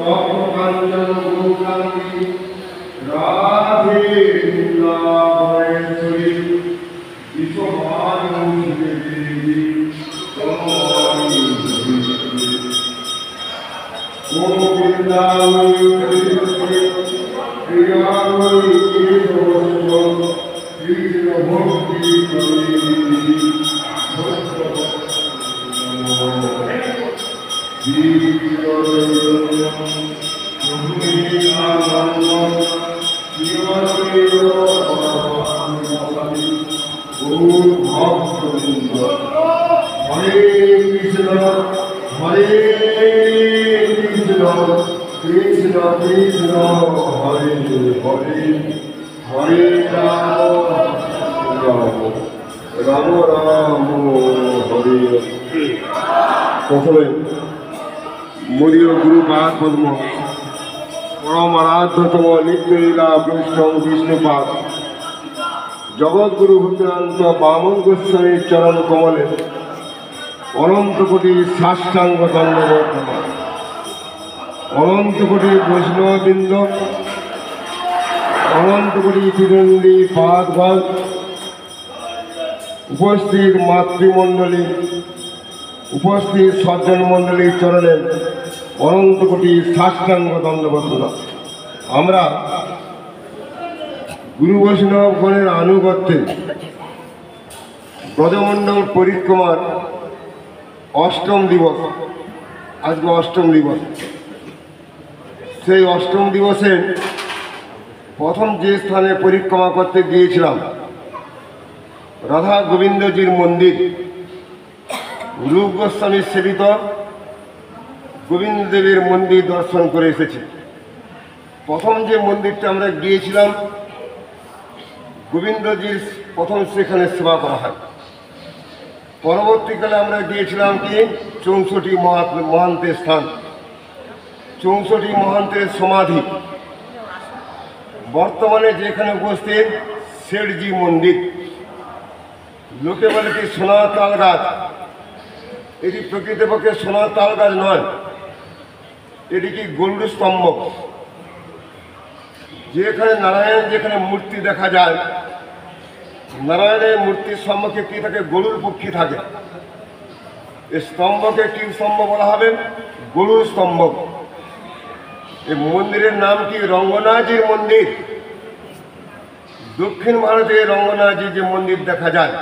তপকাঞ্চন গৌরাঙ্গী রাধে বৃন্দাবনেশ্বরী বিশ্বভানুদেবী দেবী তনমানি ও বৃন্দাবনেশ্বরী প্রিয়াময়ী কেশবস্ব কৃষ্ণ ভক্তি করি হরে কৃষ্ণ হরে কৃষ্ণ কৃষ্ণ কৃষ্ণ হরে হরে হরে রাম রাম রাম হরে প্রথমে মদীয় গুরুপাদ পদ্ম পরম আরাধ্যতম নিত্যলীলা বৈষ্ণব বিষ্ণুপাদ জগৎগুরু ভূতান্ত বামন গোস্বামীর চরণ কমলে অনন্ত কোটি সাষ্টাঙ্গ দণ্ডবত অনন্ত কোটি বৈষ্ণববৃন্দ অনন্ত কোটি তিরণ্ডী পাদগণ উপস্থিত মাতৃমণ্ডলী উপস্থিত সজ্জন মণ্ডলীর চরণে অনন্ত কোটি সাষ্টাঙ্গ দণ্ডবত। আমরা গুরু বৈষ্ণবগণের আনুগত্যে ব্রজমণ্ডল পরিক্রমার অষ্টম দিবস, আজকে অষ্টম দিবস। সেই অষ্টম দিবসে প্রথম যে স্থানে পরিক্রমা করতে গিয়েছিলাম রাধা গোবিন্দজির মন্দির, রূপ গোস্বামীর সেবিত গোবিন্দ দেবের মন্দির দর্শন করে এসেছি। প্রথম যে মন্দিরটা আমরা গিয়েছিলাম গোবিন্দজির প্রথম সেখানে সেবা করা হয়। পরবর্তীকালে আমরা গিয়েছিলাম কি 64 মহান্তের স্থান, 64 মহান্তের সমাধি। বর্তমানে যেখানে উপস্থিত শেঠজি মন্দির, লোকে বলে কি সোনা তাল গাছ, এটি প্রকৃতপক্ষে সোনা তাল গাছ নয়, এটি কি গরুর স্তম্ভ। যেখানে নারায়ণ যেখানে মূর্তি দেখা যায়, নারায়ণের মূর্তির সম্মুখে কি থাকে? গরুর পক্ষী থাকে। এই স্তম্ভকে কি স্তম্ভ বলা হবে? গরুর স্তম্ভ। এই মন্দিরের নাম কি? রঙ্গনাথজির মন্দির। দক্ষিণ ভারতে রঙ্গনাথজির যে মন্দির দেখা যায়,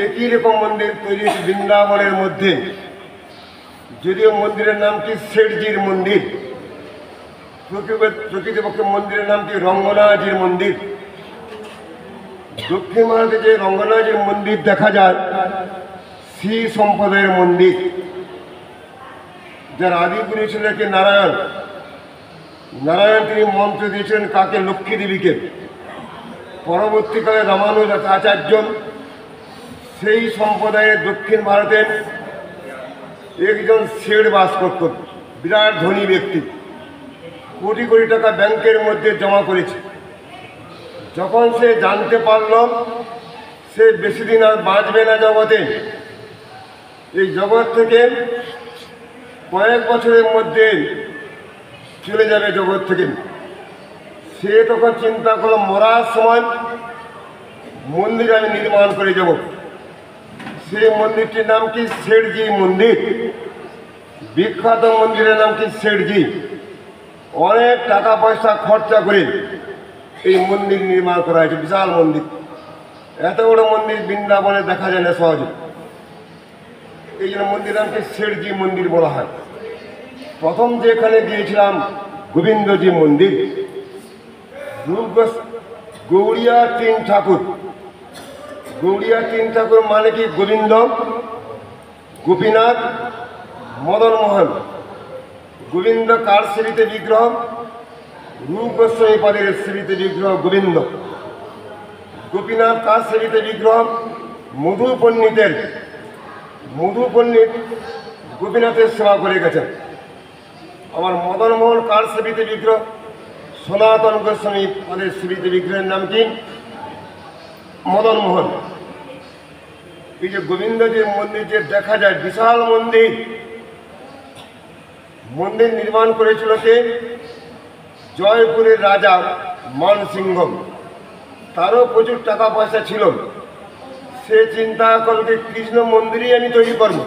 একই রকম মন্দির তৈরি হয়েছে বৃন্দাবনের মধ্যে, যদিও মন্দিরের নাম কি শেঠজির মন্দির, প্রকৃতপক্ষে মন্দিরের নাম কি রঙ্গনাথজির মন্দির। দক্ষিণ ভারতে যে রঙ্গনাথজির মন্দির দেখা যায়, শ্রী সম্প্রদায়ের মন্দির, যার আদিগুরু ছিল কি নারায়ণ। নারায়ণ তিনি মন্ত্র দিয়েছিলেন কাকে? লক্ষ্মী দেবীকে। পরবর্তীকালে রামানুজ আচার্য সেই সম্প্রদায়ের দক্ষিণ ভারতের একজন শেঠ বাস করত, বিরাট ধনী ব্যক্তি, কোটি কোটি টাকা ব্যাংকের মধ্যে জমা করেছে। যখন সে জানতে পারল সে বেশি দিন আর বাঁচবে না জগতে, এই জগৎ থেকে কয়েক বছরের মধ্যে চলে যাবে জগৎ থেকে, সে তখন চিন্তা করল মরার সময় মন্দির আমি নির্মাণ করে যাব। সেই মন্দিরটির নাম কি? শেঠজি মন্দির। বিখ্যাত মন্দিরের নাম কি? শেঠজি। অনেক টাকা পয়সা খরচা করে এই মন্দির নির্মাণ করা হয়েছে, বিশাল মন্দির। এত বড় মন্দির বৃন্দাবনে দেখা যায় না সহজে, এই জন্য মন্দির নামকে শেঠজি মন্দির বলা হয়। প্রথম যেখানে গিয়েছিলাম গোবিন্দজি মন্দির, গৌড়িয়া তিন ঠাকুর। গৌড়িয়া তিন ঠাকুর মানে কি? গোবিন্দ, গোপীনাথ, মদন মোহন। গোবিন্দ কার শ্রীতে বিগ্রহ? রূপ গোস্বামী পাদের শ্রীতে বিগ্রহ গোবিন্দ। গোপীনাথ কার শ্রীতে বিগ্রহ? মধু পণ্ডিতের। মধু পণ্ডিত গোপীনাথের সেবা করে গেছেন। আমার মদন মোহন কার সেবিতে বিগ্রহ? সনাতন গোস্বামী পাদের সেবিতে বিগ্রহের নাম কি? মদন মোহন। এই যে গোবিন্দজির মন্দির যে দেখা যায়, বিশাল মন্দির, মন্দির নির্মাণ করেছিল কে? জয়পুরের রাজা মানসিংহ। তারও প্রচুর টাকা পয়সা ছিল। সে চিন্তা করবে কৃষ্ণ মন্দিরই আমি তৈরি করব।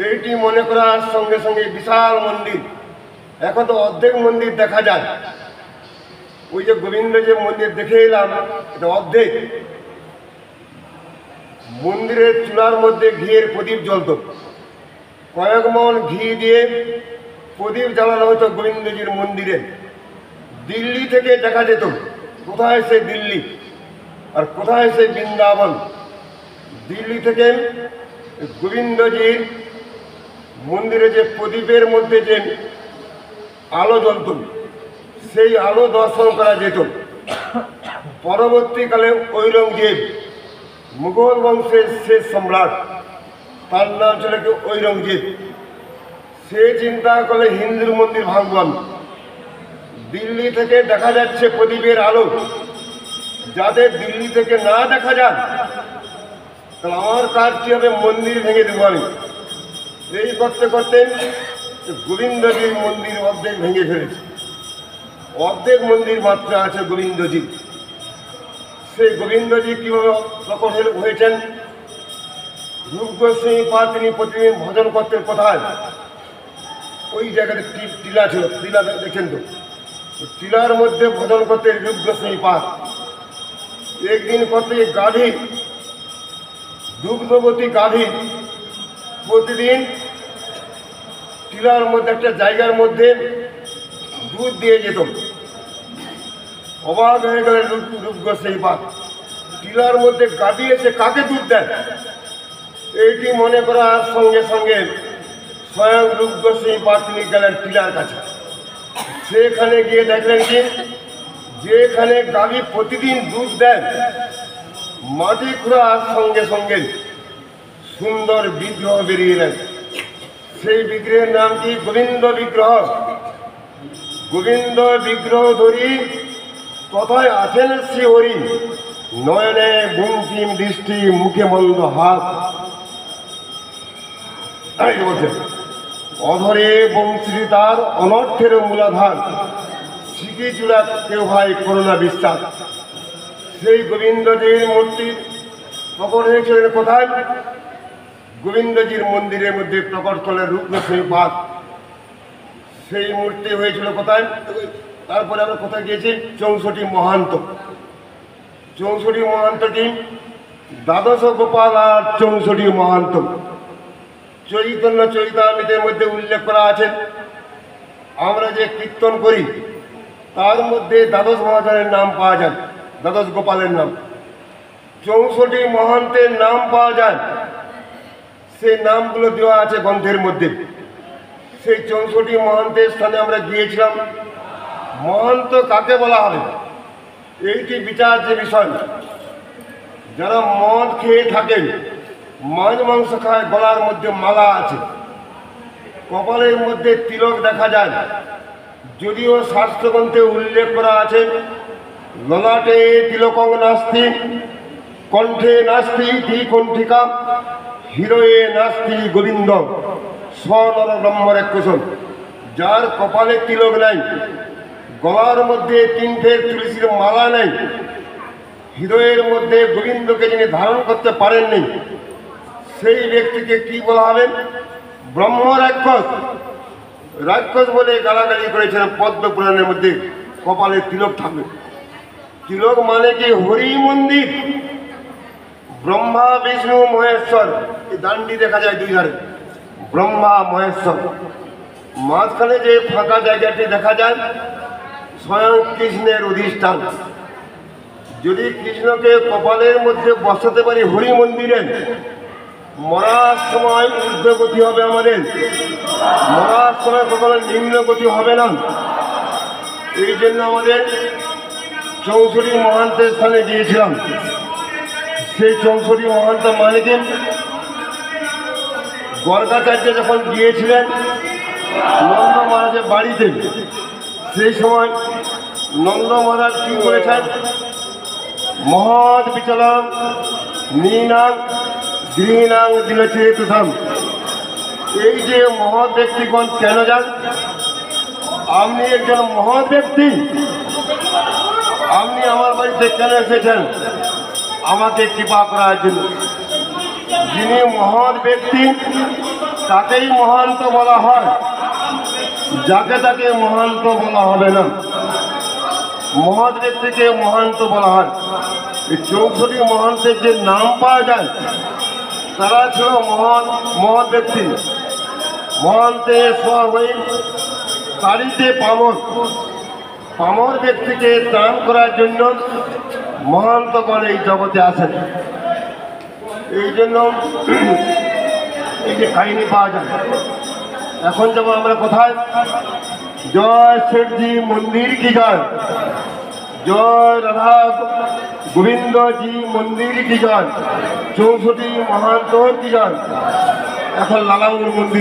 এইটি মনে করার সঙ্গে সঙ্গে বিশাল মন্দির, এখন তো অর্ধেক মন্দির দেখা যায়। ওই যে গোবিন্দ যে মন্দির দেখে এলাম, এটা অর্ধেক। মন্দিরের চূড়ার মধ্যে ঘিয়ের প্রদীপ জ্বলত। কয়েক মণ ঘি দিয়ে প্রদীপ জ্বালানো হতো গোবিন্দজির মন্দিরে। দিল্লি থেকে দেখা যেত কোথায় সে দিল্লি আর কোথায় সে বৃন্দাবন। দিল্লি থেকে গোবিন্দজির মন্দিরে যে প্রদীপের মধ্যে যে আলো জ্বলত, সেই আলো দর্শন করা যেত। পরবর্তীকালে ঔরঙ্গজেব, মুঘল বংশের শেষ সম্রাট, তার নাম ছিল কি ঔরঙ্গজেব। সে চিন্তা করলে হিন্দুর মন্দির ভাঙব আমি। দিল্লি থেকে দেখা যাচ্ছে প্রদীপের আলো, যাদের দিল্লি থেকে না দেখা যায়, তাহলে আমার কাজ কি হবে? মন্দির ভেঙে দেবো আমি। এই করতে করতে গোবিন্দজির মন্দির অর্ধেক ভেঙে ফেলেছে। অর্ধেক মন্দির মাত্র আছে গোবিন্দজি। সেই গোবিন্দজি কীভাবে প্রকট হয়েছেন? রূপ গোস্বামী পা তিনি প্রতিদিন ভজন করতেন কোথায়? ওই জায়গাতে টিলা ছিল, টিলা দেখেন তো, টিলার মধ্যে ভজন করতেন রূপ গোস্বামী পা। একদিন করতে গাভী, দুগ্ধবতী গাভী প্রতিদিন টিলার মধ্যে একটা জায়গার মধ্যে দুধ দিয়ে যেত। অবাক হয়ে গেলেন রূপ গোস্বামী পা, টিলার মধ্যে গাভী এসে কাকে দুধ দেয়? এইটি মনে করার সঙ্গে সঙ্গে স্বয়ং রূপ গোস্বামী পা তিনি গেলেন টিলার কাছে। সেখানে গিয়ে দেখলেন কি, যেখানে গাভী প্রতিদিন দুধ দেয়, মাটি খোঁড়ার সঙ্গে সঙ্গে সুন্দর বিগ্রহ বেরিয়ে নেয়। সেই বিগ্রহের নাম কি? গোবিন্দ বিগ্রহ। গোবিন্দ বিগ্রহ ধরি তথায় আছেন শ্রী হরি, নয়নে বঙ্কিম দৃষ্টি, মুখে মন্দ হাত। বলছেন অধরে বংশী তার, অনর্থের মূলাধার, শিখি চূড়া কেউ ভাই করোনা বিশ্বাস। সেই গোবিন্দজির মূর্তি প্রকট হয়েছিলেন কোথায়? গোবিন্দজির মন্দিরের মধ্যে প্রকট করলেন রূপ গোস্বামী পা। সেই মূর্তি হয়েছিল কোথায়? তারপরে আমরা কোথায় গিয়েছি? 64 মহান্ত। 64 মহান্ত কি? দ্বাদশ গোপাল আর 64 মহান্ত চৈতন্য চরিতামৃতের মধ্যে উল্লেখ করা আছে। আমরা যে কীর্তন করি তার মধ্যে দ্বাদশ মহাজনের নাম পাওয়া যায়, দ্বাদশ গোপালের নাম। 64 মহান্তের নাম পাওয়া যায়, সেই নামগুলো দেওয়া আছে গ্রন্থের মধ্যে। সেই 64 মহান্তের স্থানে আমরা গিয়েছিলাম। মহান্ত কাকে বলা হবে? এইটি বিচার্য বিষয়। যারা মদ খেয়ে থাকেন, মাছ মাংস খায়, গলার মধ্যে মালা আছে, কপালের মধ্যে তিলক দেখা যায়। যদিও শাস্ত্রগ্রন্থে উল্লেখ করা আছে, ললাটে তিলকং নাস্তি, কণ্ঠে নাস্তি দ্বিকণ্ঠিকা, হৃদয়ে নাস্তি গোবিন্দ, স্বনর ব্রহ্মর কুশল। যার কপালে তিলক নাই, গলার মধ্যে 3 ফের তুলসীর মালা নাই, হৃদয়ের মধ্যে গোবিন্দকে যিনি ধারণ করতে পারেননি, সেই ব্যক্তিকে কি বলা হবে? ব্রহ্ম রাক্ষস। রাক্ষস বলে গালাগালি করেছেন পদ্ম পুরাণের মধ্যে। কপালে তিলক থাকবে। তিলক মানে কি? হরি মন্দির। ব্রহ্মা বিষ্ণু মহেশ্বর, এই দানটি দেখা যায় দুই ধারে, ব্রহ্মা মহেশ্বর। মাঝখানে যে ফাঁকা জায়গাটি দেখা যায়, স্বয়ং কৃষ্ণের অধিষ্ঠান। যদি কৃষ্ণকে কপালের মধ্যে বসাতে পারি হরি মন্দিরে, মরার সময় ঊর্ধ্বগতি হবে আমাদের, মরার সময় কখনো নিম্ন গতি হবে না। এই জন্য আমাদের 64 মহান্তের স্থানে গিয়েছিলাম। সেই 64 মহান্ত মানে কি? গর্গাচার্য যখন গিয়েছিলেন নন্দ মহারাজের বাড়িতে, সেই সময় নন্দ মহারাজ কি করেছেন? মহৎ বিচলম নীনাং গৃহীনাং দিলচেতুধাম, এই যে মহৎ ব্যক্তিগণ কেন যান? আপনি একজন মহৎ ব্যক্তি, আপনি আমার বাড়িতে কেন এসেছেন? আমাকে কৃপা করার জন্য। যিনি মহৎ ব্যক্তি তাকেই মহান্ত বলা হয়, যাকে তাকে মহান্ত বলা হবে না। মহৎ ব্যক্তিকে মহান্ত বলা হয়। এই 64 মহান্তের যে নাম পাওয়া যায় তারা ছিল মহৎ ব্যক্তি। মহান্তে সবাই তারিতে পামর ব্যক্তিকে ত্রাণ করার জন্য মহান্তগণ এই জগতে আসেন। এই জন্য এই যে কাহিনী পাওয়া যায়। এখন যাব আমরা কোথায়? জয় শেঠজি মন্দির কি জয়, জয় রাধা গোবিন্দ জি মন্দির কি জয়, 64 মহান্ত কি জয়। এখন লালাউর মন্দির।